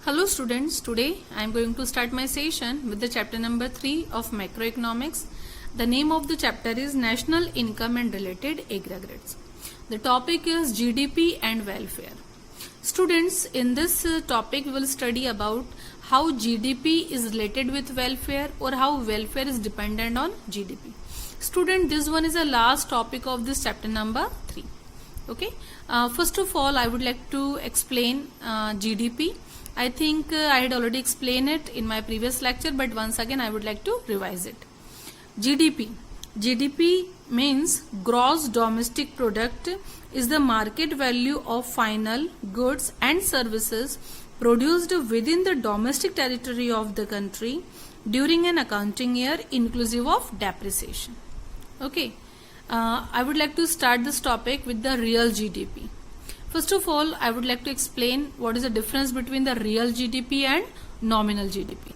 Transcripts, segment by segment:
Hello students, today I am going to start my session with the chapter number 3 of macroeconomics. The name of the chapter is National Income and Related Aggregates. The topic is GDP and welfare. Students, in this topic we will study about how GDP is related with welfare or how welfare is dependent on GDP. Student, this one is the last topic of this chapter number 3. Okay. First of all, I would like to explain GDP. I think I had already explained it in my previous lecture, but once again I would like to revise it. GDP means gross domestic product is the market value of final goods and services produced within the domestic territory of the country during an accounting year inclusive of depreciation. Okay. I would like to start this topic with the real GDP. First of all, I would like to explain what is the difference between the real GDP and nominal GDP.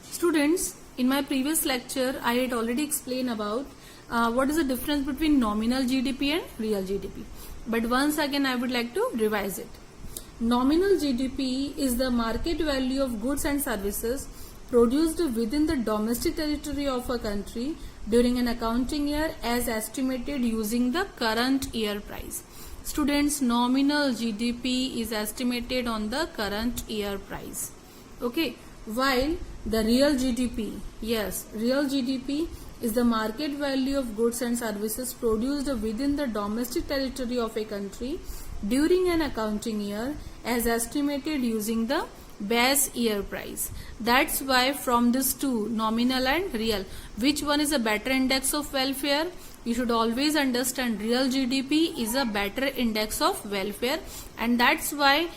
Students, in my previous lecture, I had already explained about what is the difference between nominal GDP and real GDP. But once again, I would like to revise it. Nominal GDP is the market value of goods and services produced within the domestic territory of a country during an accounting year as estimated using the current year price. Students, nominal GDP is estimated on the current year price. Okay. While the real GDP, yes, real GDP is the market value of goods and services produced within the domestic territory of a country during an accounting year as estimated using the base year price. That's why from these two, nominal and real, which one is a better index of welfare? You should always understand real GDP is a better index of welfare, and that's why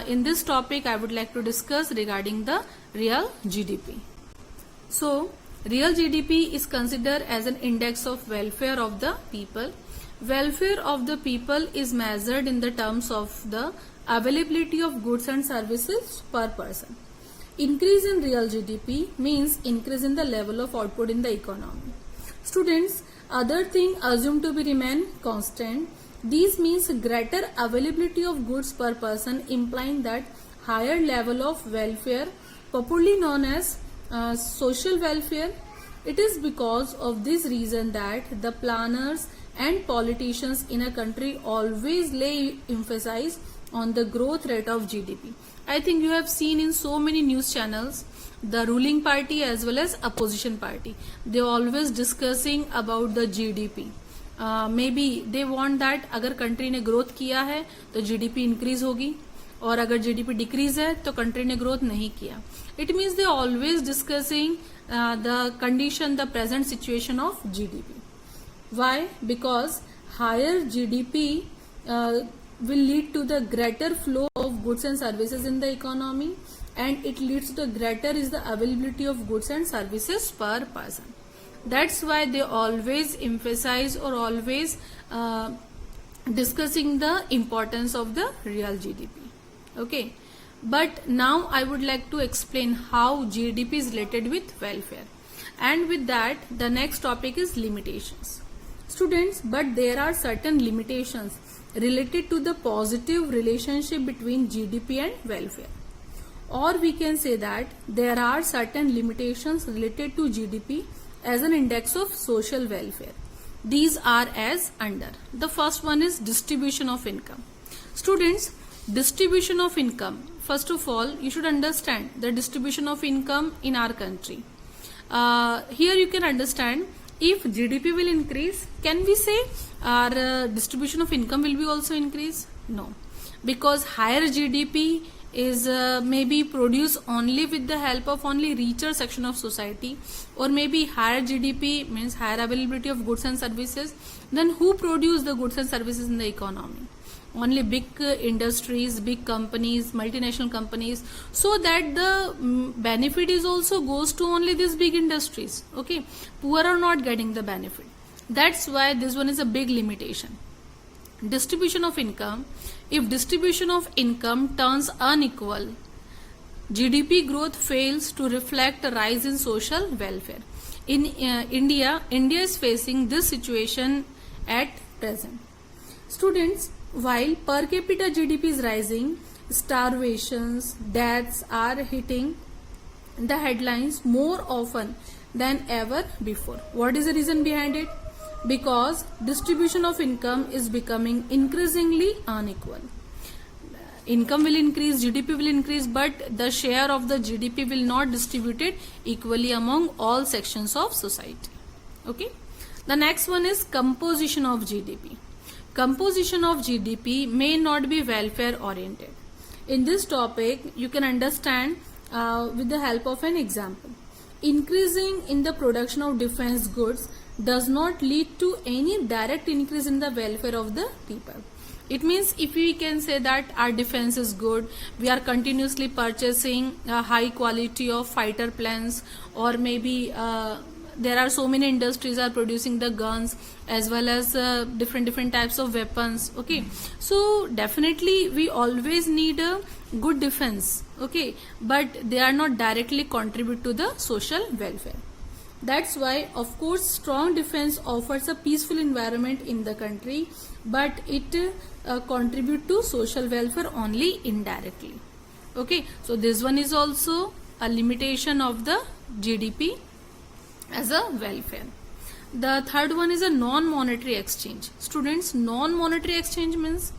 in this topic I would like to discuss regarding the real GDP. So, real GDP is considered as an index of welfare of the people. Welfare of the people is measured in the terms of the availability of goods and services per person. Increase in real GDP means increase in the level of output in the economy. Students, other thing assumed to be remain constant. These means greater availability of goods per person, implying that higher level of welfare, popularly known as social welfare. It is because of this reason that the planners and politicians in a country always lay emphasis on the growth rate of GDP. I think you have seen in so many news channels the ruling party as well as opposition party, they always discussing about the GDP. Maybe they want that अगर country ने growth किया है तो GDP increase होगी, और अगर GDP decrease है तो country ने growth नहीं किया. It means they always discussing the condition, the present situation of GDP. Why? Because higher GDP will lead to the greater flow of goods and services in the economy, and it leads to the greater is the availability of goods and services per person. That's why they always emphasize or always discussing the importance of the real GDP. Okay. But now I would like to explain how GDP is related with welfare. And with that, the next topic is limitations. Students, but there are certain limitations related to the positive relationship between GDP and welfare. Or we can say that there are certain limitations related to GDP as an index of social welfare. These are as under. The first one is distribution of income. Students, distribution of income. First of all, you should understand the distribution of income in our country. Here you can understand, if GDP will increase, can we say our distribution of income will be also increase? No, because higher GDP is maybe produced only with the help of only richer section of society, or maybe higher GDP means higher availability of goods and services. Then who produce the goods and services in the economy? Only big industries, big companies, multinational companies, so that the benefit is also goes to only these big industries. Okay, poor are not getting the benefit. That's why this one is a big limitation. Distribution of income. If distribution of income turns unequal, GDP growth fails to reflect a rise in social welfare. In India is facing this situation at present. Students, while per capita GDP is rising, starvations, deaths are hitting the headlines more often than ever before. What is the reason behind it? Because distribution of income is becoming increasingly unequal. Income will increase, GDP will increase, but the share of the GDP will not distributed equally among all sections of society. Okay. The next one is composition of GDP. Composition of GDP may not be welfare oriented. In this topic, you can understand with the help of an example. Increasing in the production of defense goods does not lead to any direct increase in the welfare of the people. It means if we can say that our defense is good, we are continuously purchasing high quality of fighter planes, or maybe there are so many industries are producing the guns as well as different types of weapons. Okay, so definitely we always need a good defense. Okay, but they are not directly contribute to the social welfare. That's why, of course, strong defense offers a peaceful environment in the country, but it contribute to social welfare only indirectly. Okay, so this one is also a limitation of the GDP as a welfare. The third one is a non-monetary exchange. Students, non-monetary exchange means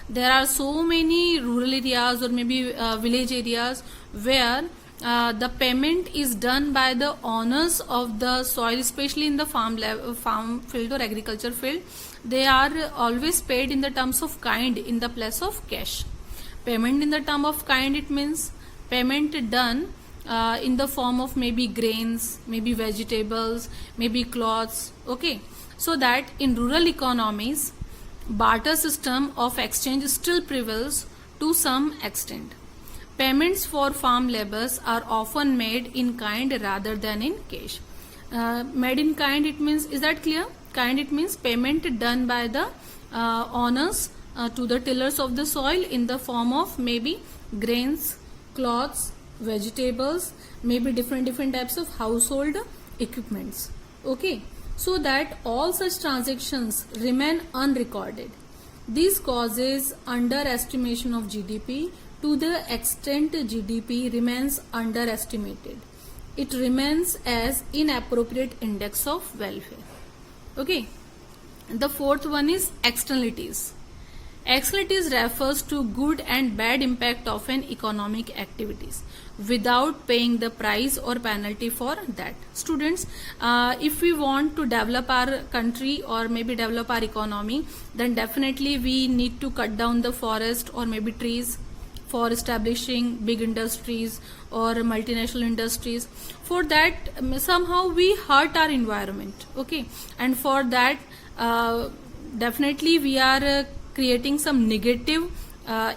there are so many rural areas or maybe village areas where the payment is done by the owners of the soil, especially in the farm field or agriculture field. They are always paid in the terms of kind in the place of cash. Payment in the term of kind, it means payment done in the form of maybe grains, maybe vegetables, maybe clothes. Okay, so that in rural economies, barter system of exchange still prevails to some extent. Payments for farm labors are often made in kind rather than in cash. Made in kind, it means, is that clear? Kind, it means payment done by the owners to the tillers of the soil in the form of maybe grains, cloths, vegetables, maybe different types of household equipments. Okay, so that all such transactions remain unrecorded. This causes underestimation of GDP to the extent GDP remains underestimated. It remains as inappropriate index of welfare. Okay, the fourth one is externalities. Externalities refers to good and bad impact of an economic activities without paying the price or penalty for that. Students, if we want to develop our country or maybe develop our economy, then definitely we need to cut down the forest or maybe trees for establishing big industries or multinational industries. For that, somehow we hurt our environment. Okay, and for that definitely we are creating some negative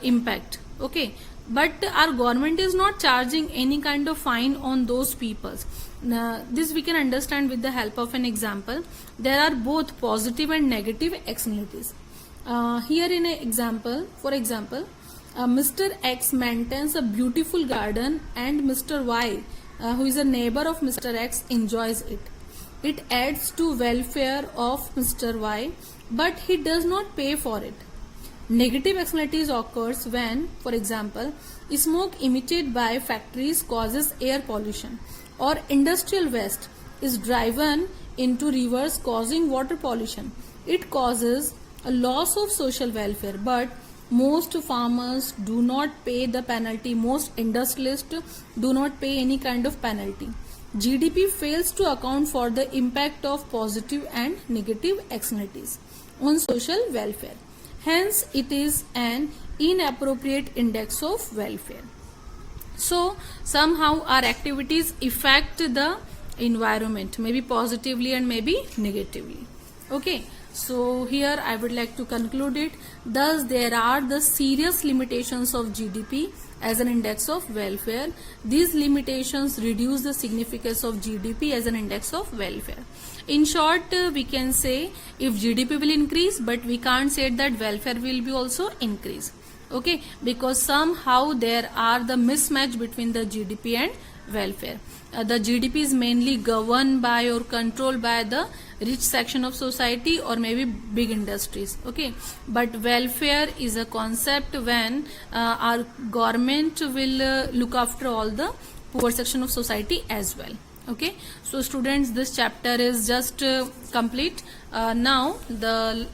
impact. Okay, but our government is not charging any kind of fine on those peoples. This we can understand with the help of an example. There are both positive and negative externalities. Here in an example, for example, Mr. X maintains a beautiful garden and Mr. Y, who is a neighbor of Mr. X, enjoys it. It adds to welfare of Mr. Y, but he does not pay for it. Negative externalities occurs when, for example, smoke emitted by factories causes air pollution, or industrial waste is driven into rivers causing water pollution. It causes a loss of social welfare, but most farmers do not pay the penalty. Most industrialists do not pay any kind of penalty. GDP fails to account for the impact of positive and negative externalities on social welfare. Hence, it is an inappropriate index of welfare. So, somehow our activities affect the environment, maybe positively and maybe negatively. Okay, so here I would like to conclude it. Thus, there are the serious limitations of GDP as an index of welfare. These limitations reduce the significance of GDP as an index of welfare. In short, we can say if GDP will increase, but we can't say that welfare will be also increase. Okay, because somehow there are the mismatch between the GDP and welfare. the GDP is mainly governed by or controlled by the rich section of society or maybe big industries. Okay, but welfare is a concept when our government will look after all the poor section of society as well. Okay, so students, this chapter is just complete. Now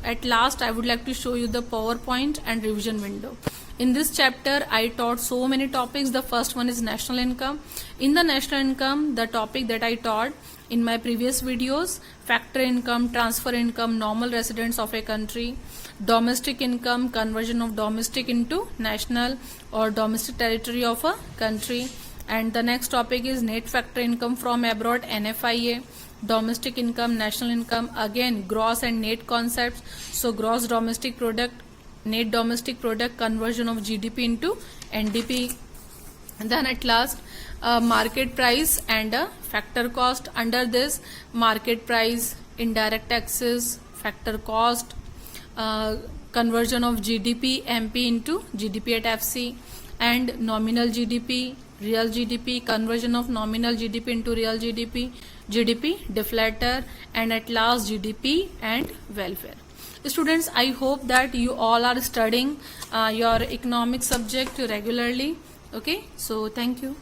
at last I would like to show you the PowerPoint and revision window. In this chapter I taught so many topics. The first one is national income. In the national income, the topic that I taught in my previous videos: factor income, transfer income, normal residents of a country, domestic income, conversion of domestic into national or domestic territory of a country. And the next topic is net factor income from abroad, NFIA, domestic income, national income, again gross and net concepts. So gross domestic product, net domestic product, conversion of GDP into NDP. And then at last market price and factor cost. Under this, market price, indirect taxes, factor cost, conversion of GDP MP into GDP at FC, and nominal GDP, real GDP, conversion of nominal GDP into real GDP, GDP deflator, and at last GDP and welfare. Students, I hope that you all are studying your economic subject regularly. Okay, so thank you.